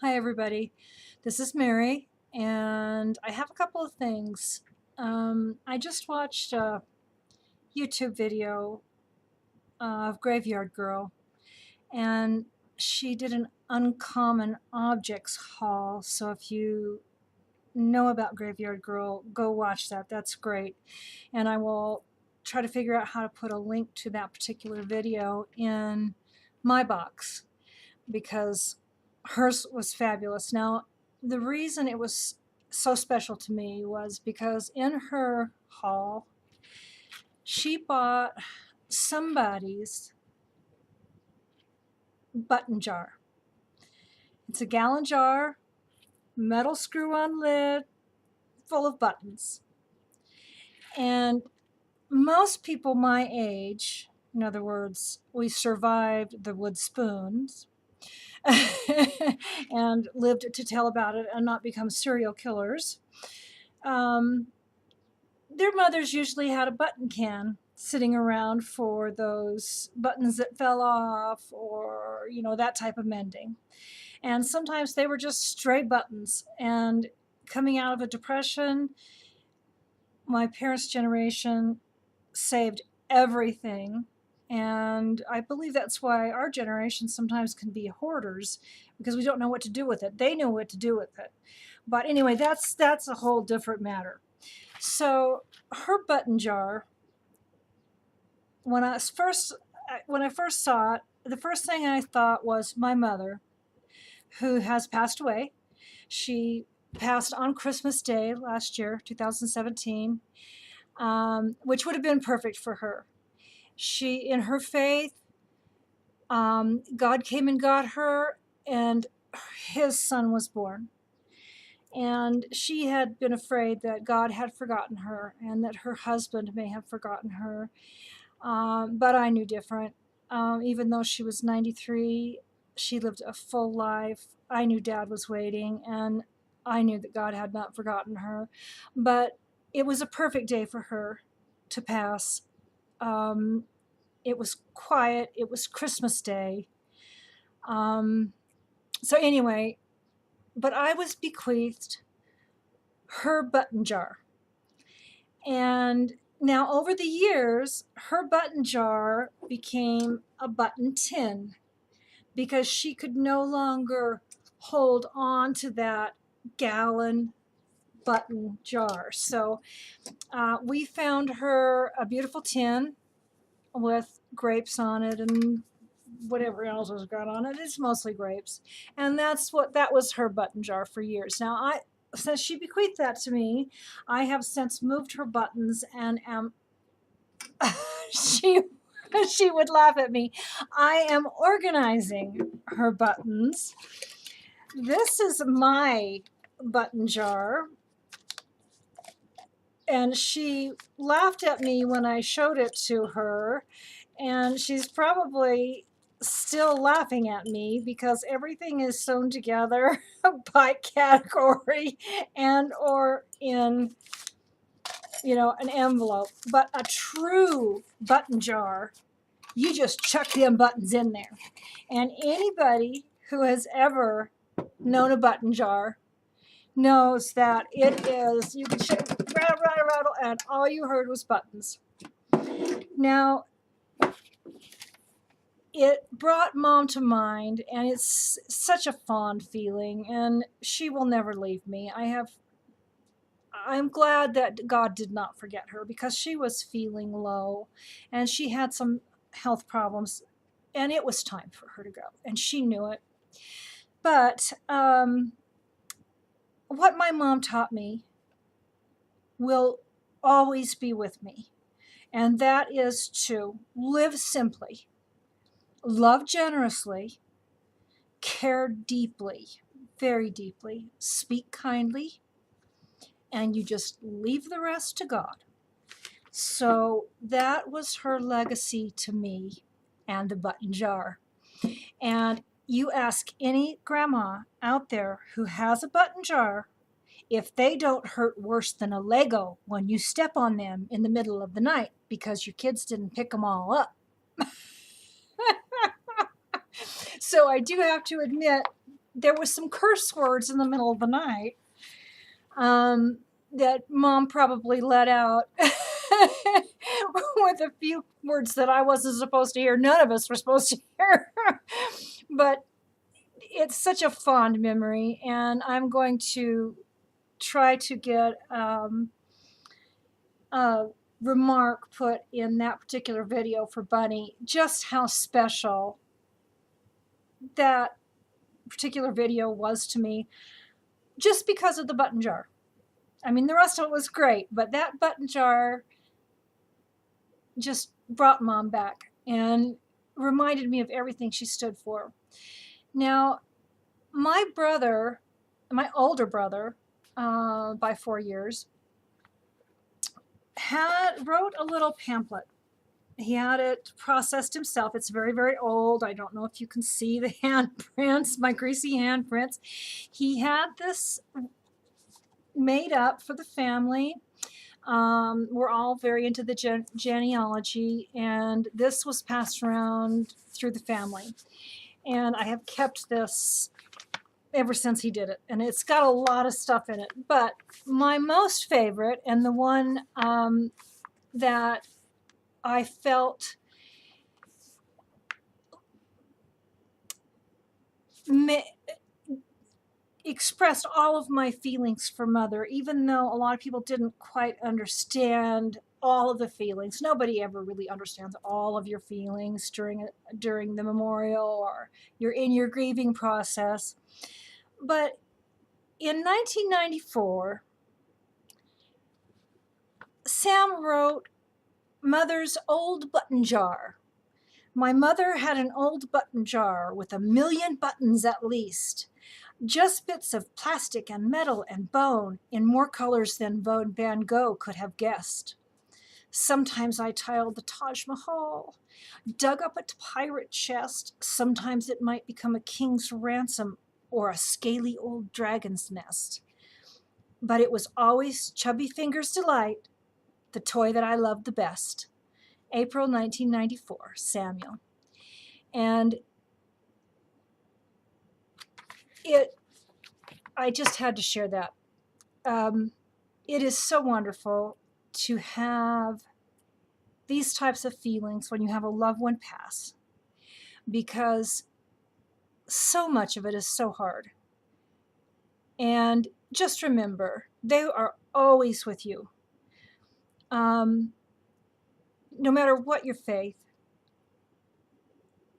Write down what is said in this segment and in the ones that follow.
Hi, everybody. This is Mary, and I have a couple of things. I just watched a YouTube video of Graveyard Girl, and she did an uncommon objects haul. So if you know about Graveyard Girl, go watch that. That's great. And I will try to figure out how to put a link to that particular video in my box because hers was fabulous. Now, the reason it was so special to me was because in her haul, she bought somebody's button jar. It's a gallon jar, metal screw on lid, full of buttons. And most people my age, in other words, we survived the wood spoons, and lived to tell about it and not become serial killers. Um, their mothers usually had a button can sitting around for those buttons that fell off or, that type of mending. And sometimes they were just stray buttons. And coming out of a depression, my parents' generation saved everything. And I believe that's why our generation sometimes can be hoarders because we don't know what to do with it. They know what to do with it. But anyway, that's a whole different matter. So her button jar, when I first saw it, the first thing I thought was my mother, who has passed away. She passed on Christmas Day last year, 2017, which would have been perfect for her. She, in her faith, God came and got her, and his son was born. And she had been afraid that God had forgotten her and that her husband may have forgotten her. But I knew different. Even though she was 93, she lived a full life. I knew Dad was waiting, and I knew that God had not forgotten her. But it was a perfect day for her to pass. It was quiet. It was Christmas Day. So anyway, but I was bequeathed her button jar. And now over the years, her button jar became a button tin because she could no longer hold on to that gallon button jar. So we found her a beautiful tin with grapes on it and whatever else was got on it. It's mostly grapes. And that was her button jar for years. Now since she bequeathed that to me, I have since moved her buttons and am she she would laugh at me. I am organizing her buttons. This is my button jar. And she laughed at me when I showed it to her. And she's probably still laughing at me because everything is sewn together by category and or in an envelope. But a true button jar, you just chuck them buttons in there. And anybody who has ever known a button jar knows that it is, you can shake, rattle, rattle, rattle, and all you heard was buttons. Now, it brought Mom to mind, and it's such a fond feeling, and she will never leave me. I'm glad that God did not forget her because she was feeling low and she had some health problems, and it was time for her to go, and she knew it. But what my mom taught me will always be with me, and that is to live simply, love generously, care deeply, very deeply, speak kindly, and you just leave the rest to God. So that was her legacy to me and the button jar. And you ask any grandma out there who has a button jar if they don't hurt worse than a Lego when you step on them in the middle of the night because your kids didn't pick them all up. So I do have to admit, there was some curse words in the middle of the night that Mom probably let out with a few words that I wasn't supposed to hear. None of us were supposed to hear. But it's such a fond memory, and I'm going to try to get a remark put in that particular video for Bunny, just how special that particular video was to me, just because of the button jar. I mean, the rest of it was great, but that button jar just brought Mom back and reminded me of everything she stood for. Now, my brother, my older brother, by 4 years, wrote a little pamphlet. He had it processed himself. It's very, very old. I don't know if you can see the handprints, my greasy handprints. He had this made up for the family. We're all very into the genealogy, and this was passed around through the family. And I have kept this ever since he did it, and it's got a lot of stuff in it. But my most favorite, and the one that I felt expressed all of my feelings for Mother, even though a lot of people didn't quite understand all of the feelings. Nobody ever really understands all of your feelings during the memorial or you're in your grieving process. But in 1994, Sam wrote Mother's old button jar. My mother had an old button jar with 1,000,000 buttons at least. Just bits of plastic and metal and bone in more colors than Van Gogh could have guessed. Sometimes I tiled the Taj Mahal, dug up a pirate chest. Sometimes it might become a king's ransom or a scaly old dragon's nest. But it was always Chubby Fingers' delight, the toy that I loved the best. April 1994, Samuel. And I just had to share that. It is so wonderful to have these types of feelings when you have a loved one pass, because so much of it is so hard. And just remember, they are always with you. No matter what your faith,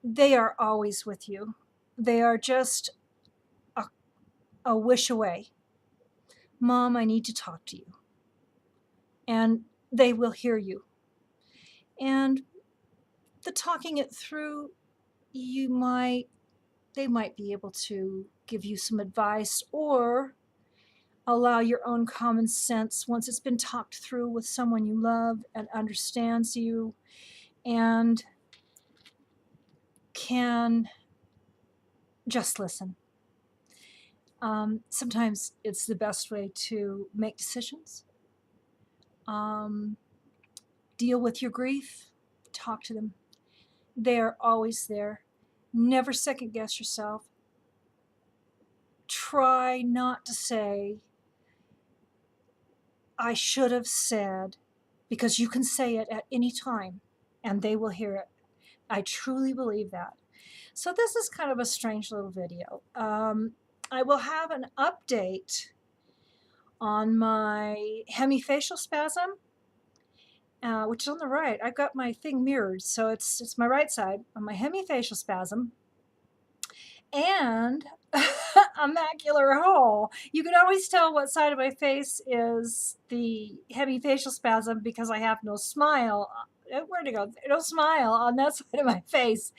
they are always with you. They are just a wish away. Mom, I need to talk to you. And they will hear you. And the talking it through, they might be able to give you some advice or allow your own common sense, once it's been talked through with someone you love and understands you and can just listen. Sometimes it's the best way to make decisions. Deal with your grief, talk to them. They are always there. Never second guess yourself. Try not to say, I should have said, because you can say it at any time and they will hear it. I truly believe that. So this is kind of a strange little video. I will have an update on my hemifacial spasm, which is on the right. I've got my thing mirrored, so it's my right side on my hemifacial spasm, and a macular hole. You can always tell what side of my face is the hemifacial spasm because I have no smile. Where'd it go? No smile on that side of my face.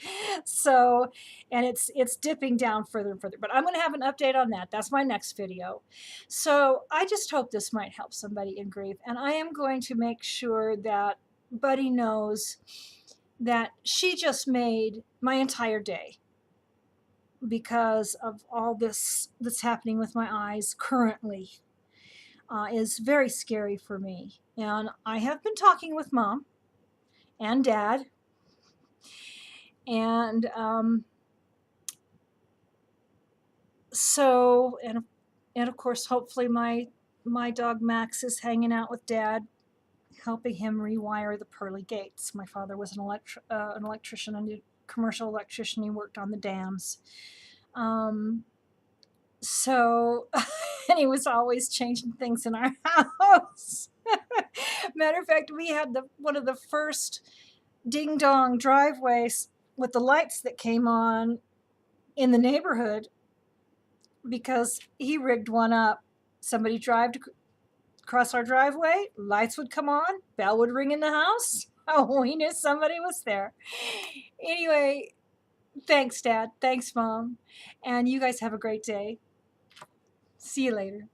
So, and it's dipping down further and further. But I'm going to have an update on that. That's my next video. So I just hope this might help somebody in grief. And I am going to make sure that Buddy knows that she just made my entire day, because of all this that's happening with my eyes currently. Is very scary for me. And I have been talking with Mom and Dad, and So, and of course, hopefully my dog Max is hanging out with Dad, helping him rewire the pearly gates. My father was an electrician, a commercial electrician. He worked on the dams. So, and he was always changing things in our house. Matter of fact, we had one of the first ding dong driveways with the lights that came on in the neighborhood because he rigged one up. Somebody drive across our driveway, lights would come on, bell would ring in the house. Oh, we knew somebody was there. Anyway, thanks, Dad. Thanks, Mom. And you guys have a great day. See you later.